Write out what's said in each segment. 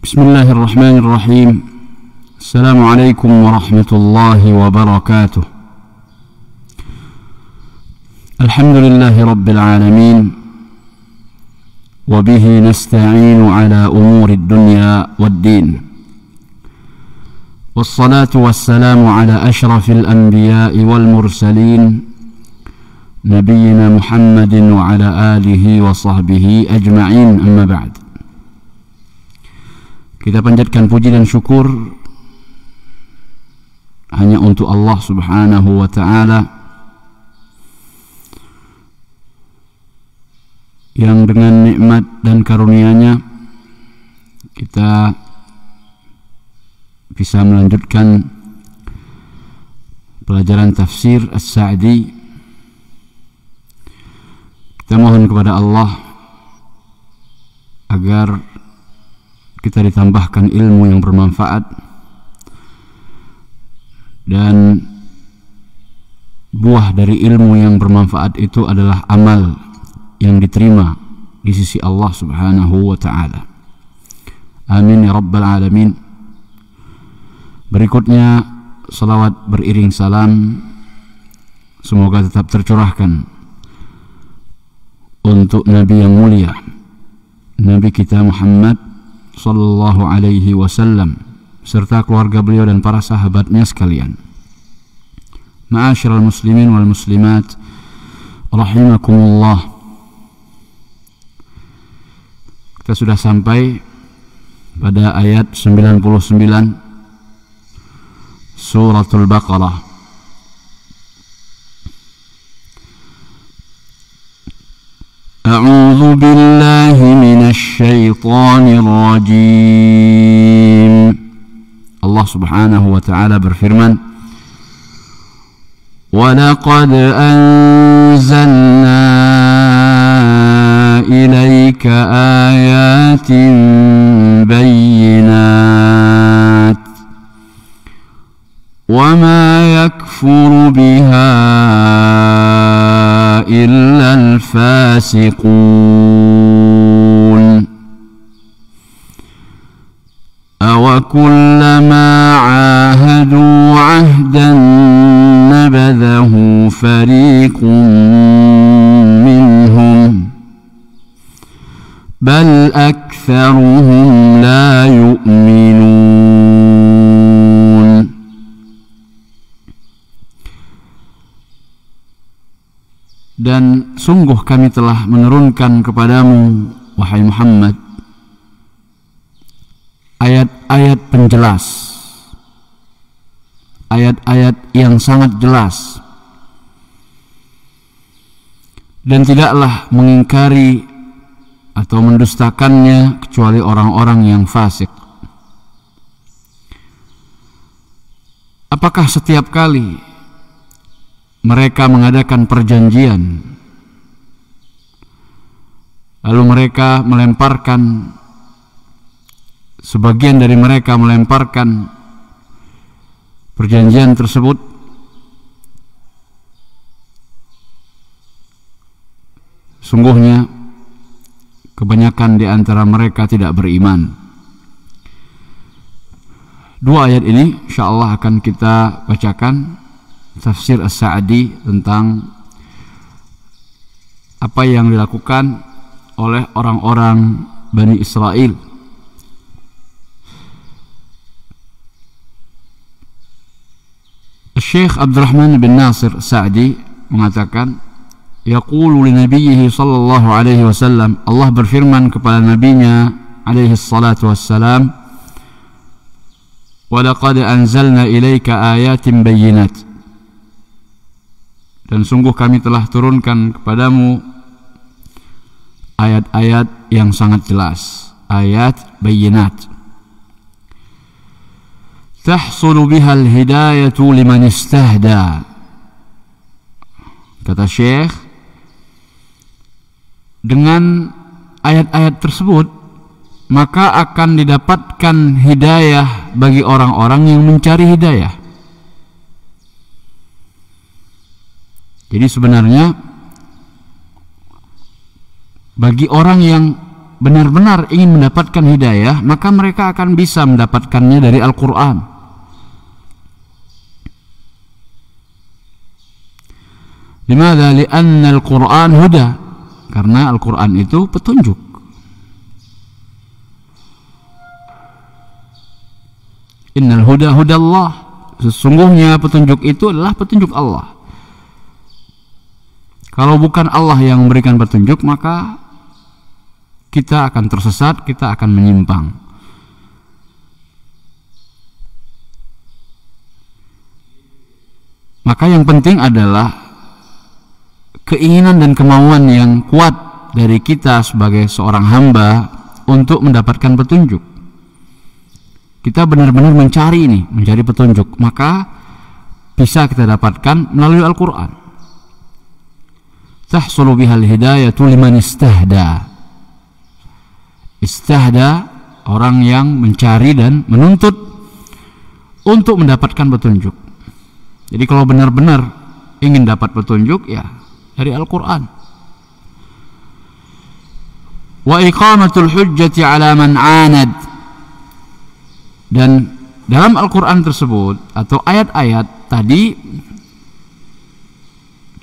بسم الله الرحمن الرحيم. السلام عليكم ورحمة الله وبركاته. الحمد لله رب العالمين، وبه نستعين على أمور الدنيا والدين، والصلاة والسلام على أشرف الأنبياء والمرسلين نبينا محمد وعلى آله وصحبه أجمعين. أما بعد. Kita panjatkan puji dan syukur hanya untuk Allah Subhanahu wa ta'ala yang dengan nikmat dan karunia-Nya kita bisa melanjutkan pelajaran tafsir As-Sa'di. Kita mohon kepada Allah agar kita ditambahkan ilmu yang bermanfaat, dan buah dari ilmu yang bermanfaat itu adalah amal yang diterima di sisi Allah Subhanahu wa ta'ala. Amin ya rabbal alamin. Berikutnya salawat beriring salam semoga tetap tercurahkan untuk Nabi yang mulia, Nabi kita Muhammad sallallahu alaihi wasallam, serta keluarga beliau dan para sahabatnya sekalian. Ma'asyiral muslimin wal muslimat rahimakumullah. Kita sudah sampai pada ayat 99 Suratul Baqarah. أعوذ بالله من الشيطان الرجيم. Allah subhanahu wa ta'ala berfirman, وَلَقَدْ أَنزَلْنَا إِلَيْكَ آيَاتٍ بَيِّنَاتٍ وَمَا يَكْفُرُ بِهَا إلا الفاسقون أوكلما عاهدوا عهدا نبذه فريق منهم بل أكثرهم لا يؤمنون. Dan sungguh kami telah menurunkan kepadamu, wahai Muhammad, ayat-ayat penjelas, ayat-ayat yang sangat jelas, dan tidaklah mengingkari atau mendustakannya kecuali orang-orang yang fasik. Apakah setiap kali mereka mengadakan perjanjian, lalu mereka melemparkan, sebagian dari mereka melemparkan perjanjian tersebut, sungguhnya kebanyakan di antara mereka tidak beriman. Dua ayat ini insyaallah akan kita bacakan tafsir As-Sa'di tentang apa yang dilakukan oleh orang-orang Bani Israel. Syekh Abdurrahman bin Nasir Sa'di mengatakan, yaqulu li nabiyhi sallallahu alaihi wasallam, Allah berfirman kepada nabinya alaihi salatu wassalam, wa laqad anzalna ilaika ayatin bayyinat, dan sungguh kami telah turunkan kepadamu ayat-ayat yang sangat jelas, ayat bayyinat. Tahsulu biha al-hidayatu liman istahda. Kata Syekh, dengan ayat-ayat tersebut maka akan didapatkan hidayah bagi orang-orang yang mencari hidayah. Jadi sebenarnya bagi orang yang benar-benar ingin mendapatkan hidayah, maka mereka akan bisa mendapatkannya dari Al-Quran. Limadha? Lianna Al-Quran huda, karena Al-Quran itu petunjuk. Innal huda hudallah, sesungguhnya petunjuk itu adalah petunjuk Allah. Kalau bukan Allah yang memberikan petunjuk, maka kita akan tersesat, kita akan menyimpang. Maka yang penting adalah keinginan dan kemauan yang kuat dari kita sebagai seorang hamba untuk mendapatkan petunjuk. Kita benar-benar mencari petunjuk, maka bisa kita dapatkan melalui Al-Quran. Tahsulu bihal hidayatu liman istahda. Istahda, orang yang mencari dan menuntut untuk mendapatkan petunjuk. Jadi kalau benar-benar ingin dapat petunjuk, ya dari Al-Quran. Wa iqamatul hujjati ala man anad. Dan dalam Al-Quran tersebut atau ayat-ayat tadi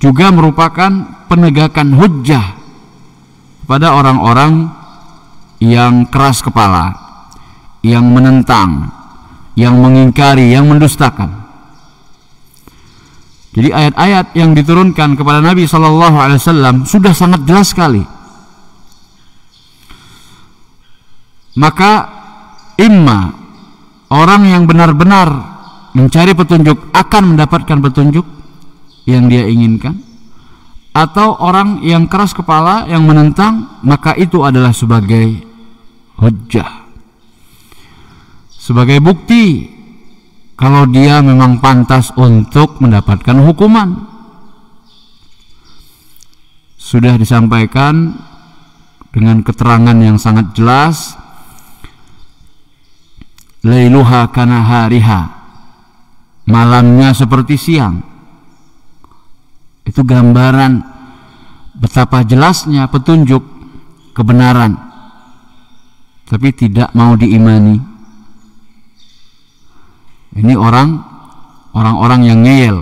juga merupakan penegakan hujjah kepada orang-orang yang keras kepala, yang menentang, yang mengingkari, yang mendustakan. Jadi ayat-ayat yang diturunkan kepada Nabi SAW sudah sangat jelas sekali. Maka imma orang yang benar-benar mencari petunjuk akan mendapatkan petunjuk yang dia inginkan, atau orang yang keras kepala yang menentang, maka itu adalah sebagai hujjah, sebagai bukti kalau dia memang pantas untuk mendapatkan hukuman. Sudah disampaikan dengan keterangan yang sangat jelas, lailuha kanahariha, malamnya seperti siang. Itu gambaran betapa jelasnya petunjuk kebenaran, tapi tidak mau diimani. Ini orang-orang yang ngeyel,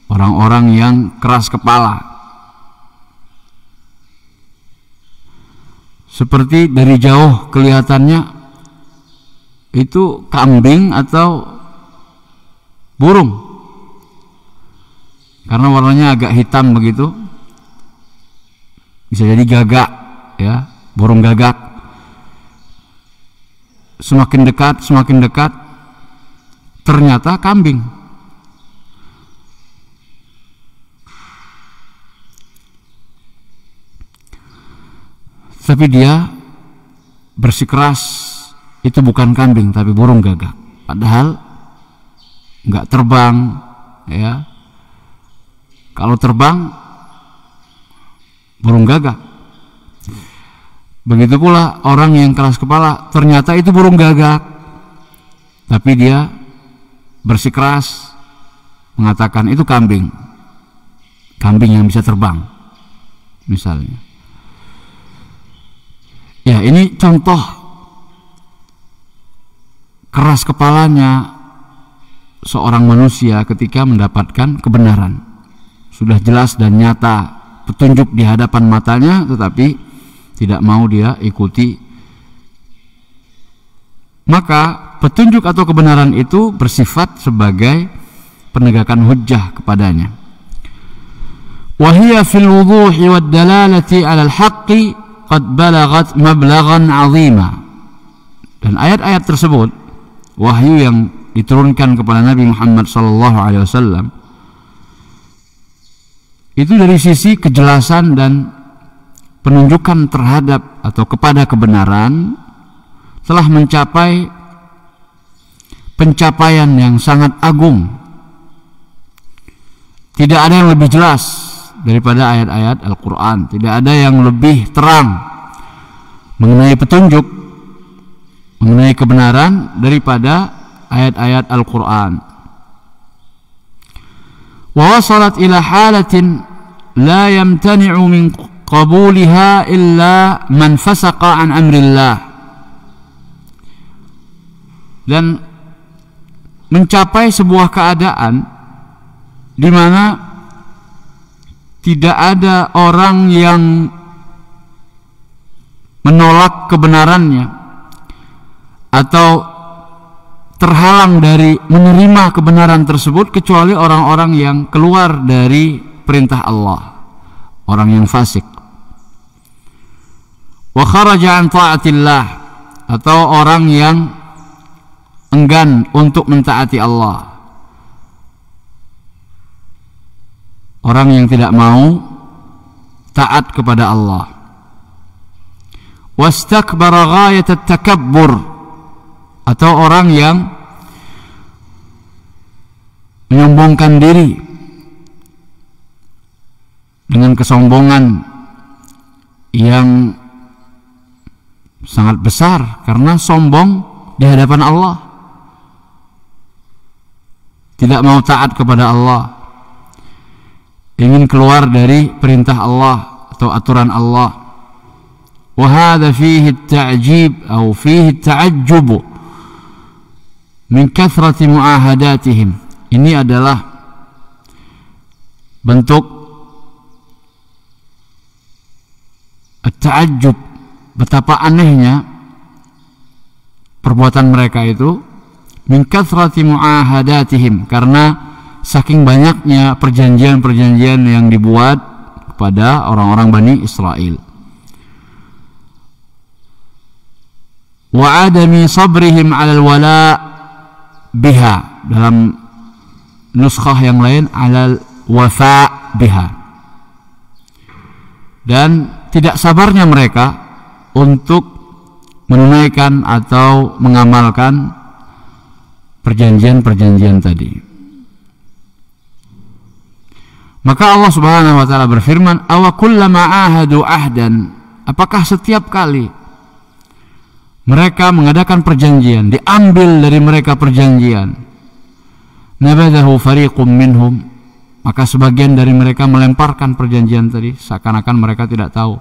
orang-orang yang keras kepala. Seperti dari jauh kelihatannya itu kambing atau burung, karena warnanya agak hitam begitu. Bisa jadi gagak, ya, burung gagak. Semakin dekat ternyata kambing. Tapi dia bersikeras itu bukan kambing tapi burung gagak. Padahal nggak terbang, ya. Kalau terbang burung gagak. Begitu pula orang yang keras kepala, ternyata itu burung gagak, tapi dia bersikeras mengatakan itu kambing yang bisa terbang, misalnya. Ya, ini contoh keras kepalanya seorang manusia ketika mendapatkan kebenaran. Sudah jelas dan nyata petunjuk di hadapan matanya, tetapi tidak mau dia ikuti. Maka petunjuk atau kebenaran itu bersifat sebagai penegakan hujjah kepadanya. Wahia fil wuduhi wad dalalati 'ala al-haqqi qad balagat mablaghan 'azima. Dan ayat-ayat tersebut, wahyu yang diturunkan kepada Nabi Muhammad SAW, itu dari sisi kejelasan dan penunjukan terhadap atau kepada kebenaran telah mencapai pencapaian yang sangat agung. Tidak ada yang lebih jelas daripada ayat-ayat Al-Quran. Tidak ada yang lebih terang mengenai petunjuk, mengenai kebenaran daripada ayat-ayat Al-Quran. Wa wasalat ila halatin la yamtani'u min qabuliha illa man fasaqa an amrillah, dan mencapai sebuah keadaan di mana tidak ada orang yang menolak kebenarannya atau terhalang dari menerima kebenaran tersebut kecuali orang-orang yang keluar dari perintah Allah, orang yang fasik. Wa kharaja an ta'atillah, atau orang yang enggan untuk mentaati Allah, orang yang tidak mau taat kepada Allah. Wastakbara ghayat at-takabbur, atau orang yang menyombongkan diri dengan kesombongan yang sangat besar karena sombong di hadapan Allah, tidak mau taat kepada Allah, ingin keluar dari perintah Allah atau aturan Allah. Wa hadha fihi at-ta'jib atau fihi at-ta'ajjub min kathrati mu'ahadatihim. Ini adalah bentuk at-ta'ajjub, betapa anehnya perbuatan mereka itu, min kathrati mu'ahadatihim, karena saking banyaknya perjanjian-perjanjian yang dibuat kepada orang-orang Bani Israel. Wa adami sabrihim 'alal wala biha, dalam nuskhah yang lain 'alal wafa biha, dan tidak sabarnya mereka untuk menunaikan atau mengamalkan perjanjian-perjanjian tadi. Maka Allah Subhanahu wa taala berfirman, "Awa kullama ahadu ahdan?" Apakah setiap kali mereka mengadakan perjanjian, diambil dari mereka perjanjian, nabadahu fariqum minhum, maka sebagian dari mereka melemparkan perjanjian tadi, seakan-akan mereka tidak tahu,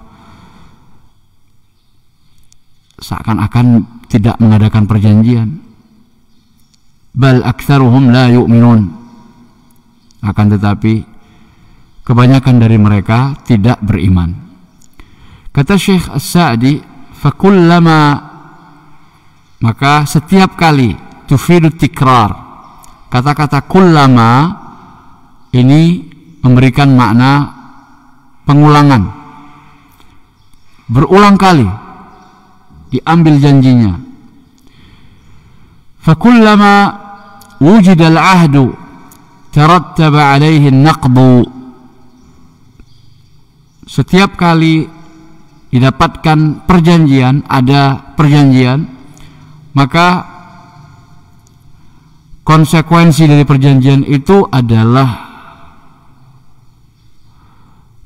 seakan-akan tidak mengadakan perjanjian. Bal aktsaruhum la yu'minun, akan tetapi kebanyakan dari mereka tidak beriman. Kata Syekh As-Sa'di, fakullama, maka setiap kali, tufidu tikrar, kata-kata kullama ini memberikan makna pengulangan, berulang kali diambil janjinya. Fakullama wujida al-ahdu tarattaba alaihi an-naqdu, setiap kali didapatkan perjanjian, ada perjanjian, maka konsekuensi dari perjanjian itu adalah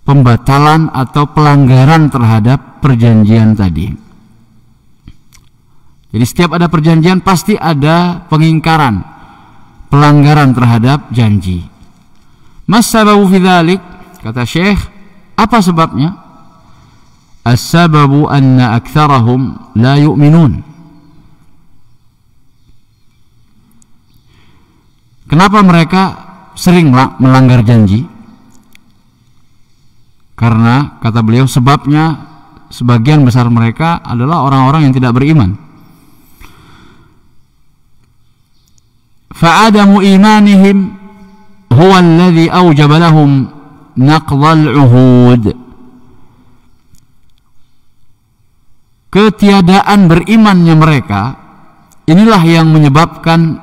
pembatalan atau pelanggaran terhadap perjanjian tadi. Jadi setiap ada perjanjian pasti ada pengingkaran, pelanggaran terhadap janji. Mas sababu fi dzalik, kata Syekh, apa sebabnya? As-sababu anna aktsarahum la yu'minun. Kenapa mereka sering melanggar janji? Karena kata beliau sebabnya sebagian besar mereka adalah orang-orang yang tidak beriman. Fa'adamu imanihim huwa alladhi awjaba lahum naqdhal uhud. Ketiadaan berimannya mereka inilah yang menyebabkan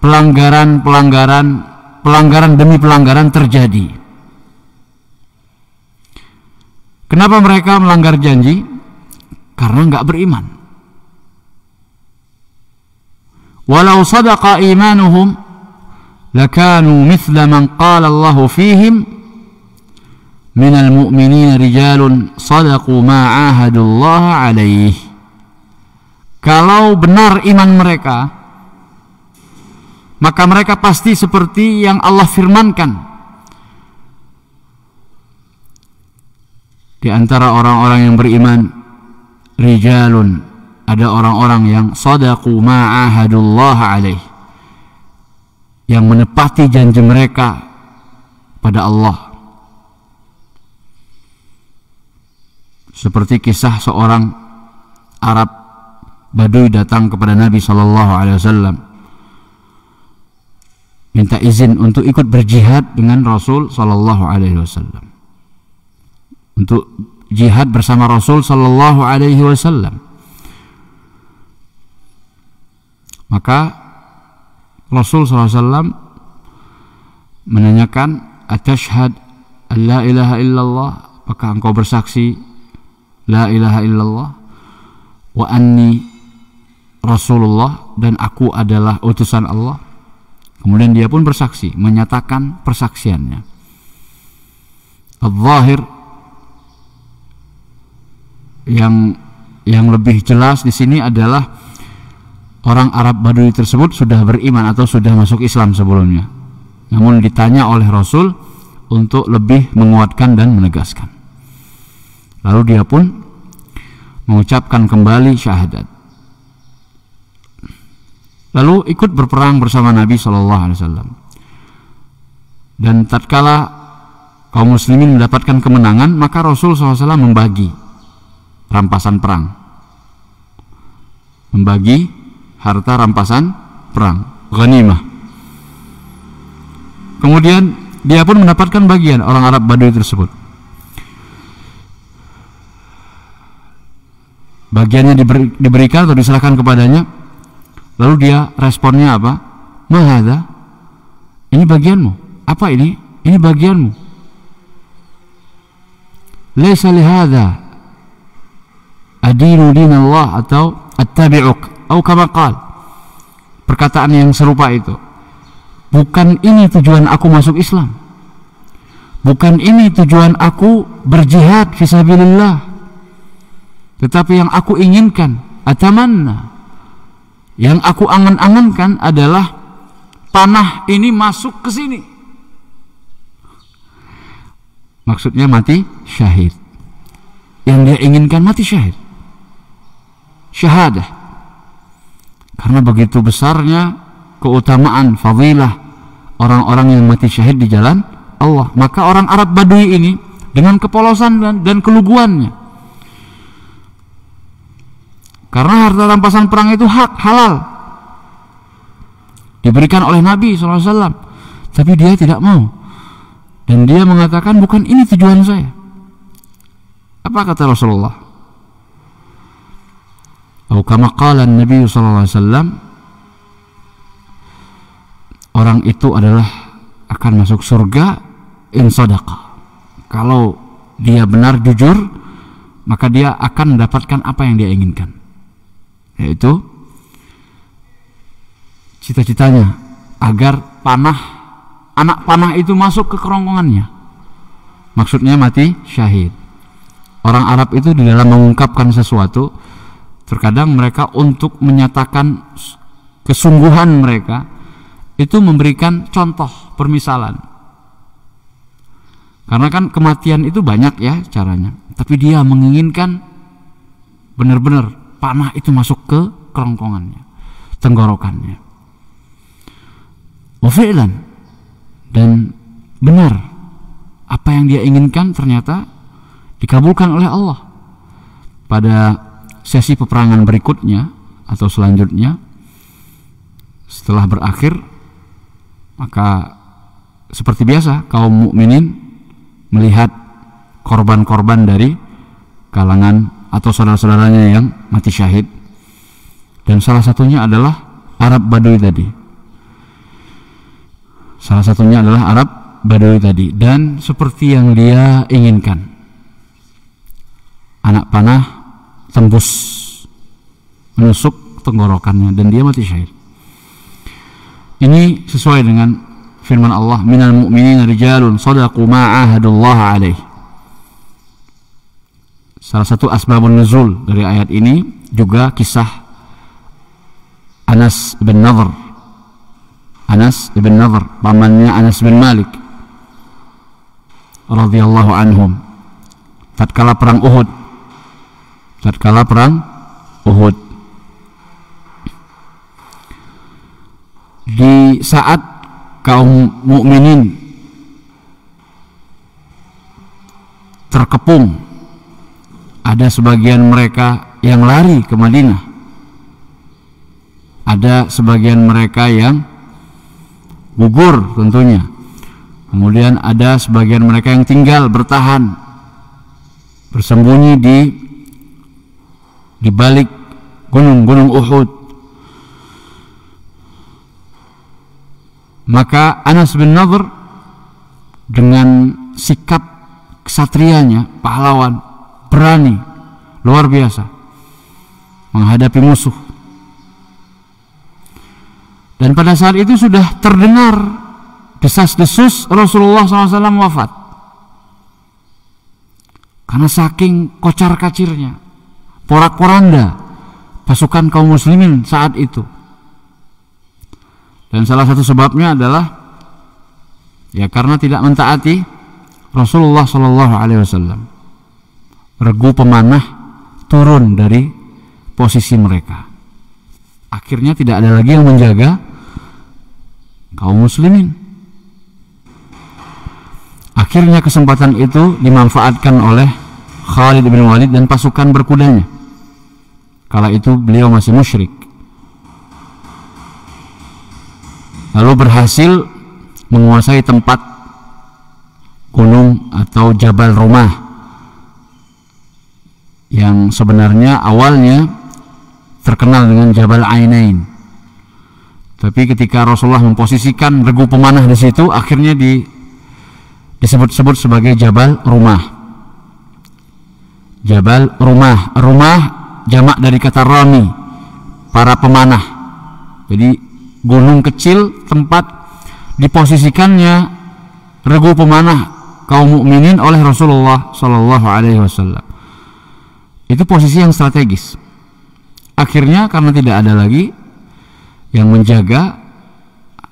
pelanggaran demi pelanggaran terjadi. Kenapa mereka melanggar janji? Karena enggak beriman. Walau sadaqa imanuhum lakanu mithla man qala Allah fihim minal mu'minina rijalun sadaqu ma ahadullah alaih. Kalau benar iman mereka, maka mereka pasti seperti yang Allah firmankan. Di antara orang-orang yang beriman, rijalun, ada orang-orang yang sadaqu ma'ahadullah alaih, yang menepati janji mereka pada Allah. Seperti kisah seorang Arab Baduy datang kepada Nabi SAW, minta izin untuk ikut berjihad dengan Rasul SAW, untuk jihad bersama Rasul SAW. Maka Rasul SAW menanyakan, atashhad an la ilaha illallah, apakah engkau bersaksi la ilaha illallah, wa anni Rasulullah, dan aku adalah utusan Allah. Kemudian dia pun bersaksi, menyatakan persaksiannya. Al-Zahir, yang lebih jelas di sini adalah orang Arab Badui tersebut sudah beriman atau sudah masuk Islam sebelumnya, namun ditanya oleh Rasul untuk lebih menguatkan dan menegaskan. Lalu dia pun mengucapkan kembali syahadat, lalu ikut berperang bersama Nabi SAW. Dan tatkala kaum muslimin mendapatkan kemenangan, maka Rasul SAW membagi rampasan perang, membagi harta rampasan perang, ghanimah. Kemudian dia pun mendapatkan bagian, orang Arab Badui tersebut. Bagiannya diberikan atau diserahkan kepadanya. Lalu dia responnya apa? Mahadha, ini bagianmu. Apa ini? Ini bagianmu. Laisa lihadha adinu dinallah, atau attabi'uk, atau kama qal. Perkataan yang serupa itu. Bukan ini tujuan aku masuk Islam. Bukan ini tujuan aku berjihad fisabilillah. Tetapi yang aku inginkan, atamanna, yang aku angan-angankan adalah panah ini masuk ke sini. Maksudnya mati syahid. Yang dia inginkan mati syahid, syahadah. Karena begitu besarnya keutamaan, fadilah orang-orang yang mati syahid di jalan Allah. Maka orang Arab Badui ini dengan kepolosan dan keluguannya, karena harta rampasan perang itu hak, halal, diberikan oleh Nabi SAW, tapi dia tidak mau, dan dia mengatakan bukan ini tujuan saya. Apa kata Rasulullah? Atau kama qala Nabi SAW, orang itu adalah akan masuk surga in sadaqa, kalau dia benar jujur, maka dia akan mendapatkan apa yang dia inginkan, yaitu cita-citanya agar anak panah itu masuk ke kerongkongannya. Maksudnya mati syahid. Orang Arab itu di dalam mengungkapkan sesuatu, terkadang mereka untuk menyatakan kesungguhan mereka itu memberikan contoh, permisalan. Karena kan kematian itu banyak ya caranya, tapi dia menginginkan benar-benar panah itu masuk ke kerongkongannya, tenggorokannya. Wafi'lan, dan benar apa yang dia inginkan ternyata dikabulkan oleh Allah. Pada sesi peperangan berikutnya atau selanjutnya, setelah berakhir, maka seperti biasa kaum mukminin melihat korban-korban dari kalangan atau saudara-saudaranya yang mati syahid, dan salah satunya adalah Arab Badui tadi. Salah satunya adalah Arab Badui tadi, dan seperti yang dia inginkan, anak panah tembus menusuk tenggorokannya dan dia mati syahid. Ini sesuai dengan firman Allah, minal mu'minina rijalun sadaqu ma ahadullah alaih. Salah satu asbabun nuzul dari ayat ini juga kisah Anas bin Nadhr. Anas bin Nadhr, pamannya Anas bin Malik radhiyallahu anhum. tatkala perang Uhud. Tatkala perang Uhud. Di saat kaum mukminin terkepung, ada sebagian mereka yang lari ke Madinah, ada sebagian mereka yang gugur tentunya, kemudian ada sebagian mereka yang tinggal bertahan, bersembunyi di balik gunung-gunung Uhud. Maka Anas bin Nadhr dengan sikap kesatrianya, pahlawan, berani, luar biasa menghadapi musuh. Dan pada saat itu sudah terdengar desas-desus Rasulullah SAW wafat. Karena saking kocar-kacirnya, porak-poranda pasukan kaum muslimin saat itu. Dan salah satu sebabnya adalah ya karena tidak mentaati Rasulullah SAW. Regu pemanah turun dari posisi mereka. Akhirnya tidak ada lagi yang menjaga kaum muslimin. Akhirnya kesempatan itu dimanfaatkan oleh Khalid bin Walid dan pasukan berkudanya. Kala itu beliau masih musyrik. Lalu berhasil menguasai tempat gunung atau Jabal Rumah yang sebenarnya awalnya terkenal dengan Jabal Ainain. Tapi ketika Rasulullah memposisikan regu pemanah di situ, akhirnya disebut-sebut sebagai Jabal Rumah. Jabal Rumah, rumah jamak dari kata rami, para pemanah. Jadi gunung kecil tempat diposisikannya regu pemanah kaum mukminin oleh Rasulullah Shallallahu Alaihi Wasallam. Itu posisi yang strategis. Akhirnya karena tidak ada lagi yang menjaga,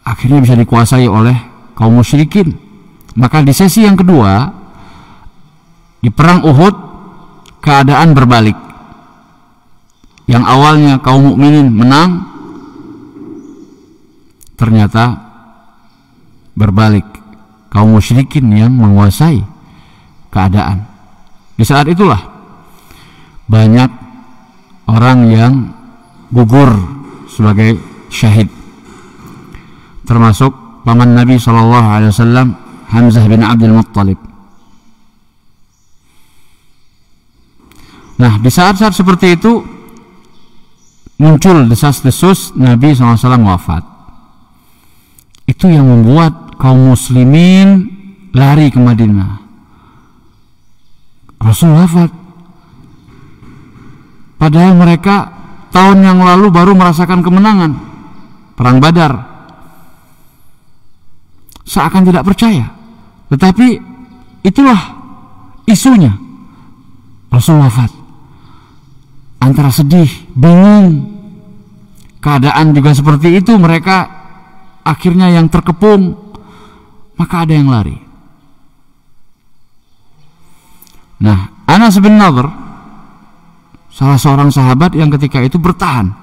akhirnya bisa dikuasai oleh kaum musyrikin. Maka di sesi yang kedua, di perang Uhud, keadaan berbalik. Yang awalnya kaum mukminin menang, ternyata berbalik, kaum musyrikin yang menguasai keadaan. Di saat itulah banyak orang yang gugur sebagai syahid, termasuk paman Nabi SAW, Hamzah bin Abdul Muttalib. Nah, di saat-saat seperti itu muncul desas-desus Nabi SAW wafat. Itu yang membuat kaum muslimin lari ke Madinah. Rasul wafat, padahal mereka tahun yang lalu baru merasakan kemenangan perang Badar. Seakan tidak percaya, tetapi itulah isunya. Rasul wafat, antara sedih, bingung, keadaan juga seperti itu, mereka akhirnya yang terkepung, maka ada yang lari. Nah, Anas bin Nadhr, salah seorang sahabat yang ketika itu bertahan.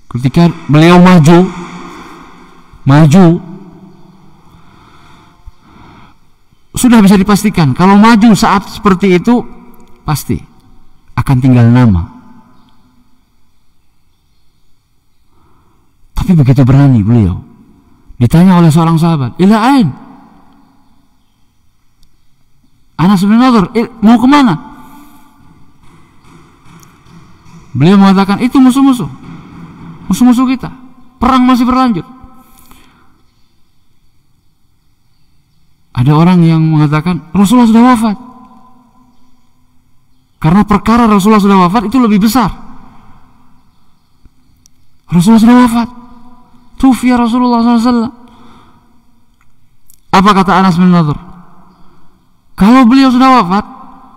Ketika beliau maju, sudah bisa dipastikan kalau maju saat seperti itu pasti akan tinggal nama. Tapi begitu berani beliau, ditanya oleh seorang sahabat, ila ain? Anas bin Nadhr, mau kemana? Beliau mengatakan, itu musuh-musuh kita, perang masih berlanjut. Ada orang yang mengatakan Rasulullah sudah wafat, karena perkara Rasulullah sudah wafat itu lebih besar. Rasulullah sudah wafat, tufiya Rasulullah SAW. Apa kata Anas bin Nadhr? Kalau beliau sudah wafat,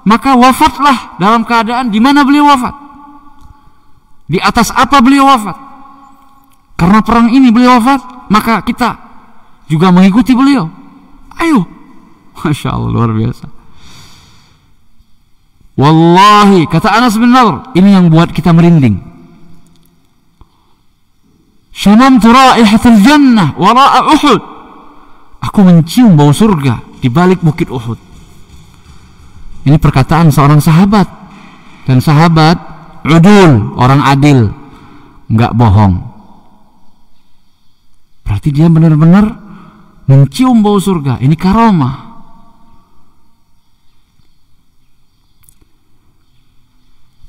maka wafatlah dalam keadaan di mana beliau wafat. Di atas apa beliau wafat? Karena perang ini beliau wafat, maka kita juga mengikuti beliau. Ayo, Masya Allah, luar biasa. Wallahi, kata Anas bin Nadhr, ini yang buat kita merinding. Syamamtu raihatal jannah wara'a Uhud. Aku mencium bau surga di balik bukit Uhud. Ini perkataan seorang sahabat. Dan sahabat udul, orang adil, enggak bohong. Berarti dia benar-benar mencium bau surga. Ini karamah.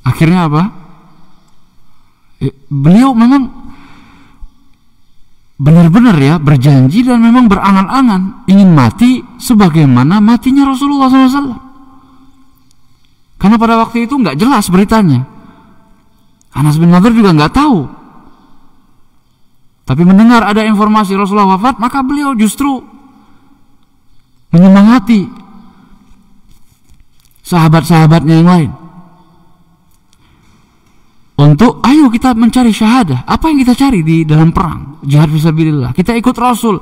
Akhirnya apa? Beliau memang benar-benar ya berjanji dan memang berangan-angan ingin mati sebagaimana matinya Rasulullah SAW. Karena pada waktu itu nggak jelas beritanya. Anas bin Nadhr juga nggak tahu. Tapi mendengar ada informasi Rasulullah wafat, maka beliau justru menyemangati sahabat-sahabatnya yang lain. Untuk ayo kita mencari syahadah. Apa yang kita cari di dalam perang jihad fisabilillah? Kita ikut Rasul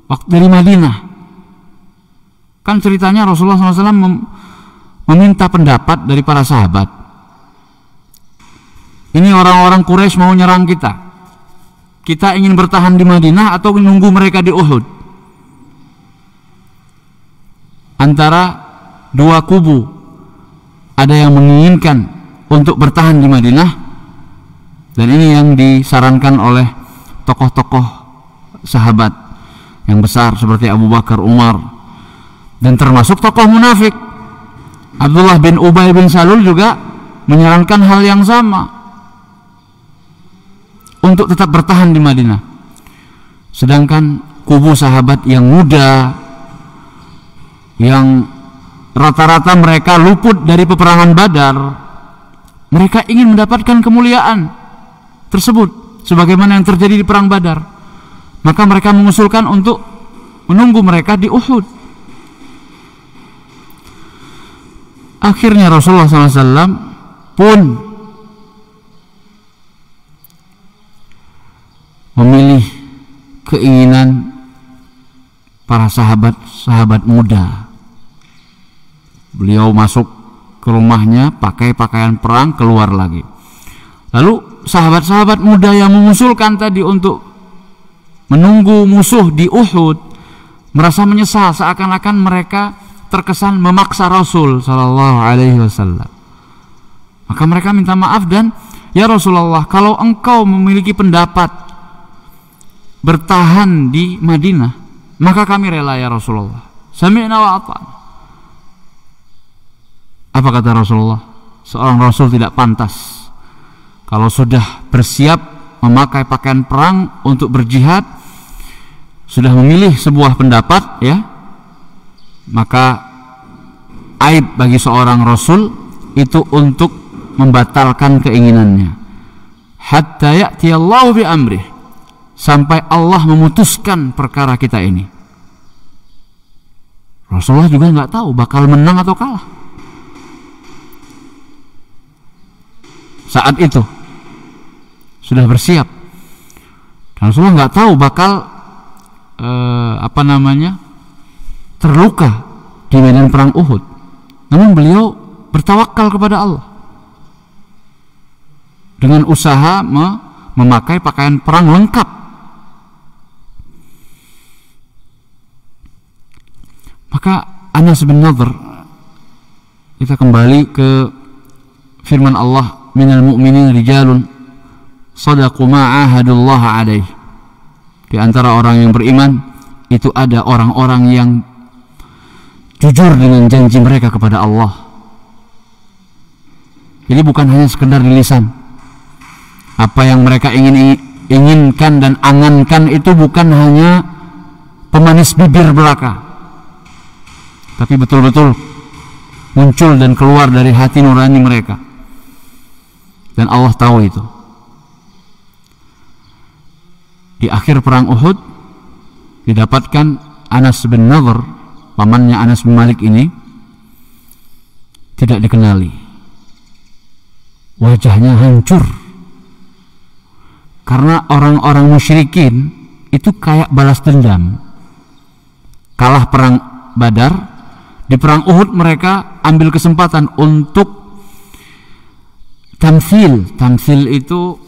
waktu dari Madinah. Kan ceritanya Rasulullah SAW meminta pendapat dari para sahabat. Ini orang-orang Quraisy mau nyerang kita. Kita ingin bertahan di Madinah atau menunggu mereka di Uhud? Antara dua kubu. Ada yang menginginkan untuk bertahan di Madinah, dan ini yang disarankan oleh tokoh-tokoh sahabat yang besar seperti Abu Bakar, Umar, dan termasuk tokoh munafik Abdullah bin Ubay bin Salul juga menyarankan hal yang sama untuk tetap bertahan di Madinah. Sedangkan kubu sahabat yang muda, yang rata-rata mereka luput dari peperangan Badar, mereka ingin mendapatkan kemuliaan tersebut sebagaimana yang terjadi di perang Badar. Maka mereka mengusulkan untuk menunggu mereka di Uhud. Akhirnya Rasulullah SAW pun memilih keinginan para sahabat-sahabat muda. Beliau masuk ke rumahnya, pakai pakaian perang, keluar lagi. Lalu sahabat-sahabat muda yang mengusulkan tadi untuk menunggu musuh di Uhud merasa menyesal, seakan-akan mereka terkesan memaksa Rasul Sallallahu Alaihi Wasallam. Maka mereka minta maaf dan, ya Rasulullah, kalau engkau memiliki pendapat bertahan di Madinah, maka kami rela ya Rasulullah. Sami'na wa ata'na. Apa kata Rasulullah? Seorang Rasul tidak pantas kalau sudah bersiap memakai pakaian perang untuk berjihad, sudah memilih sebuah pendapat, ya, maka aib bagi seorang Rasul itu untuk membatalkan keinginannya. Hatta ya'tiyallahu bi amrih, sampai Allah memutuskan perkara kita ini. Rasulullah juga nggak tahu bakal menang atau kalah. Saat itu sudah bersiap. Dan Rasulullah nggak tahu bakal terluka di medan perang Uhud. Namun beliau bertawakal kepada Allah dengan usaha memakai pakaian perang lengkap. Maka Anas bin Nadhr, kita kembali ke firman Allah, minal mu'minin rijalun sadaqu ma'ahadullah alaih. Di antara orang yang beriman itu ada orang-orang yang jujur dengan janji mereka kepada Allah. Jadi bukan hanya sekedar di lisan. Apa yang mereka inginkan dan angankan itu bukan hanya pemanis bibir belaka, tapi betul-betul muncul dan keluar dari hati nurani mereka. Dan Allah tahu itu. Di akhir perang Uhud didapatkan Anas bin Nadhr, pamannya Anas bin Malik ini, tidak dikenali. Wajahnya hancur. Karena orang-orang musyrikin itu kayak balas dendam. Kalah perang Badar, di perang Uhud mereka ambil kesempatan untuk tamtsil. Tamtsil itu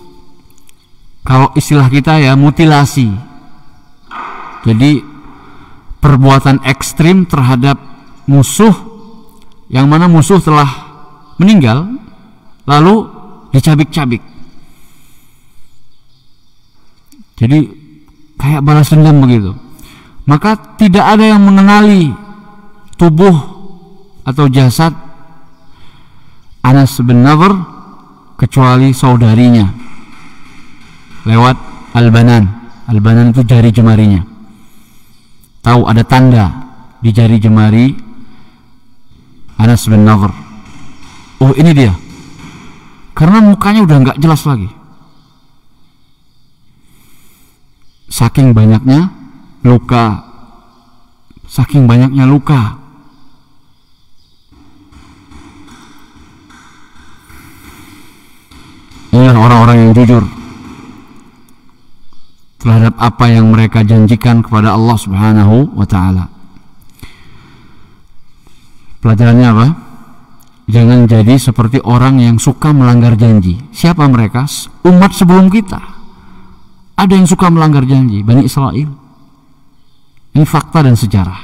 kalau istilah kita ya mutilasi. Jadi perbuatan ekstrim terhadap musuh yang mana musuh telah meninggal lalu dicabik-cabik. Jadi kayak balas dendam begitu. Maka tidak ada yang mengenali tubuh atau jasad Anas bin Nadhr kecuali saudarinya lewat Al-Banan. Al-Banan itu jari jemarinya. Tahu ada tanda di jari jemari Anas bin Nadhr. Oh, ini dia. Karena mukanya udah nggak jelas lagi. Saking banyaknya luka. Saking banyaknya luka. Inilah orang-orang yang jujur terhadap apa yang mereka janjikan kepada Allah Subhanahu wa ta'ala. Pelajarannya apa? Jangan jadi seperti orang yang suka melanggar janji. Siapa mereka? Umat sebelum kita. Ada yang suka melanggar janji, Bani Israel. Ini fakta dan sejarah.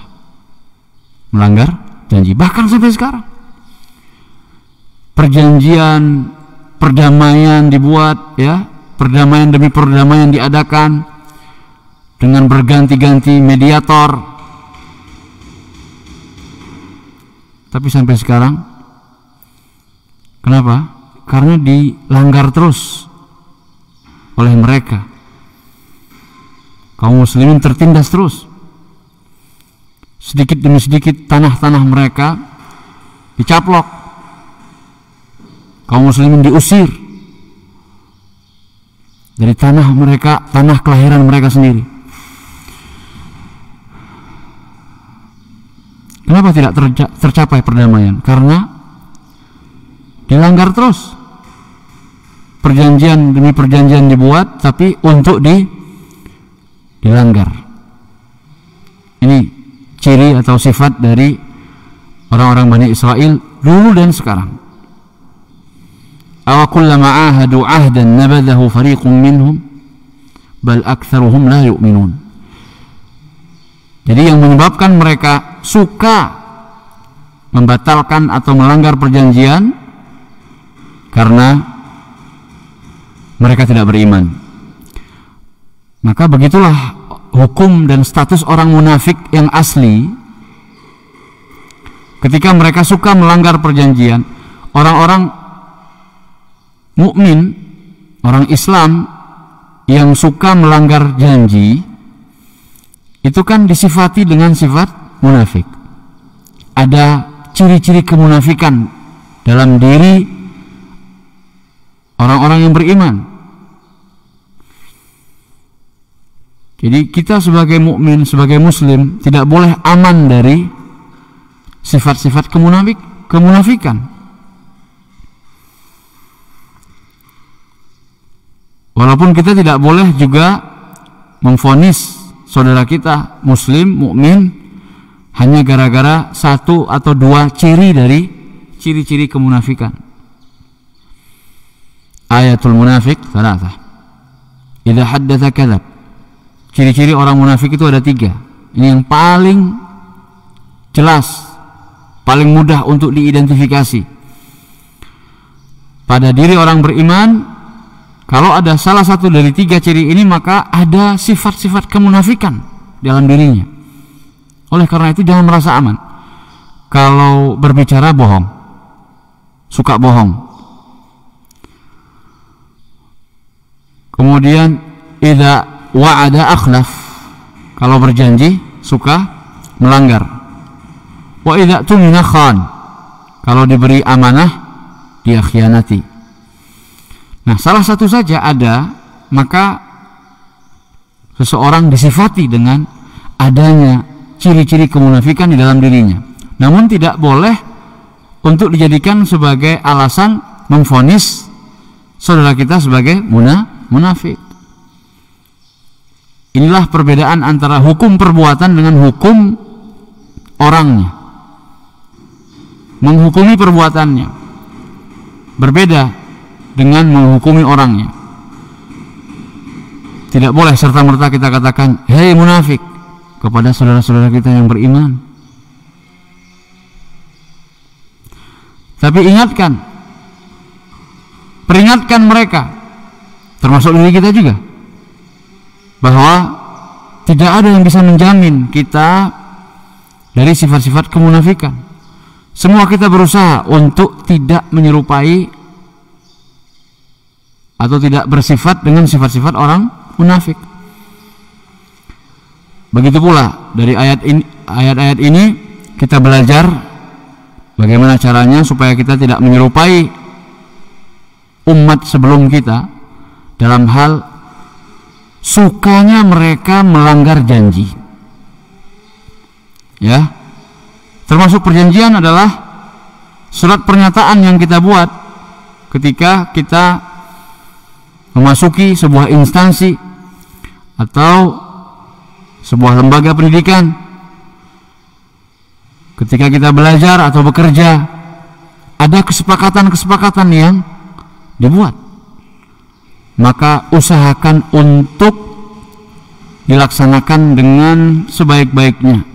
Melanggar janji, bahkan sampai sekarang. Perjanjian, perdamaian dibuat, ya, perdamaian demi perdamaian diadakan dengan berganti-ganti mediator. Tapi sampai sekarang, kenapa? Karena dilanggar terus oleh mereka. Kaum muslimin tertindas terus. Sedikit demi sedikit tanah-tanah mereka dicaplok. Kaum muslimin diusir dari tanah mereka, tanah kelahiran mereka sendiri. Kenapa tidak tercapai perdamaian? Karena dilanggar terus. Perjanjian demi perjanjian dibuat, tapi untuk dilanggar. Ini ciri atau sifat dari orang-orang Bani Israel dulu dan sekarang. Aw kullama ahadu ahdan nabadahu fariqun minhum bal aktsaruhum la yu'minun. Jadi yang menyebabkan mereka suka membatalkan atau melanggar perjanjian karena mereka tidak beriman. Maka begitulah hukum dan status orang munafik yang asli. Ketika mereka suka melanggar perjanjian, orang-orang mukmin, orang Islam yang suka melanggar janji itu kan disifati dengan sifat munafik. Ada ciri-ciri kemunafikan dalam diri orang-orang yang beriman. Jadi kita sebagai mukmin, sebagai muslim tidak boleh aman dari sifat-sifat kemunafikan. Walaupun kita tidak boleh juga memvonis saudara kita muslim, mukmin hanya gara-gara satu atau dua ciri dari ciri-ciri kemunafikan. Ayatul munafik salatah. Idza haddatsa kadzab. Ciri-ciri orang munafik itu ada 3. Ini yang paling jelas, paling mudah untuk diidentifikasi pada diri orang beriman. Kalau ada salah satu dari 3 ciri ini, maka ada sifat-sifat kemunafikan dalam dirinya. Oleh karena itu jangan merasa aman. Kalau berbicara bohong, suka bohong. Kemudian idza wa'ada akhlaf, kalau berjanji suka melanggar. Wa idza tumina khan, kalau diberi amanah dia khianati. Nah, salah satu saja ada, maka seseorang disifati dengan adanya ciri-ciri kemunafikan di dalam dirinya. Namun tidak boleh untuk dijadikan sebagai alasan memvonis saudara kita sebagai munafik. Inilah perbedaan antara hukum perbuatan dengan hukum orangnya, menghukumi perbuatannya. Berbeda dengan menghukumi orangnya. Tidak boleh serta-merta kita katakan, hei munafik, kepada saudara-saudara kita yang beriman. Tapi peringatkan mereka, termasuk diri kita juga, bahwa tidak ada yang bisa menjamin kita dari sifat-sifat kemunafikan. Semua kita berusaha untuk tidak menyerupai atau tidak bersifat dengan sifat-sifat orang munafik. Begitu pula dari ayat-ayat ini kita belajar bagaimana caranya supaya kita tidak menyerupai umat sebelum kita dalam hal sukanya mereka melanggar janji. Ya, termasuk perjanjian adalah surat pernyataan yang kita buat ketika kita memasuki sebuah instansi atau sebuah lembaga pendidikan, ketika kita belajar atau bekerja, ada kesepakatan-kesepakatan yang dibuat, maka usahakan untuk dilaksanakan dengan sebaik-baiknya.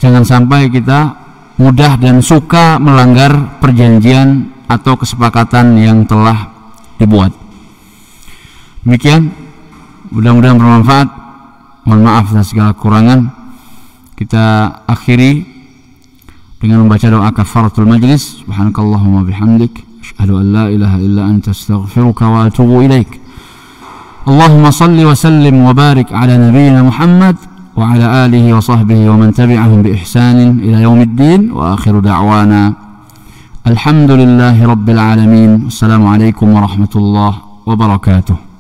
Jangan sampai kita mudah dan suka melanggar perjanjian atau kesepakatan yang telah dibuat. Demikian, mudah-mudahan bermanfaat. Mohon maaf atas segala kekurangan. Kita akhiri dengan membaca doa kafaratul majlis. Subhanakallahumma bihamdik, asyhadu an la ilaha illa anta, astaghfiruka wa atubu ilaik. Allahumma salli wa sallim wa barik ala nabiyyina Muhammad wa ala alihi wa sahbihi wa man tabi'ahum bi ihsanin ila yaumiddin. Wa akhiru da'wana alhamdulillahi rabbil alamin. Assalamualaikum warahmatullahi wabarakatuh.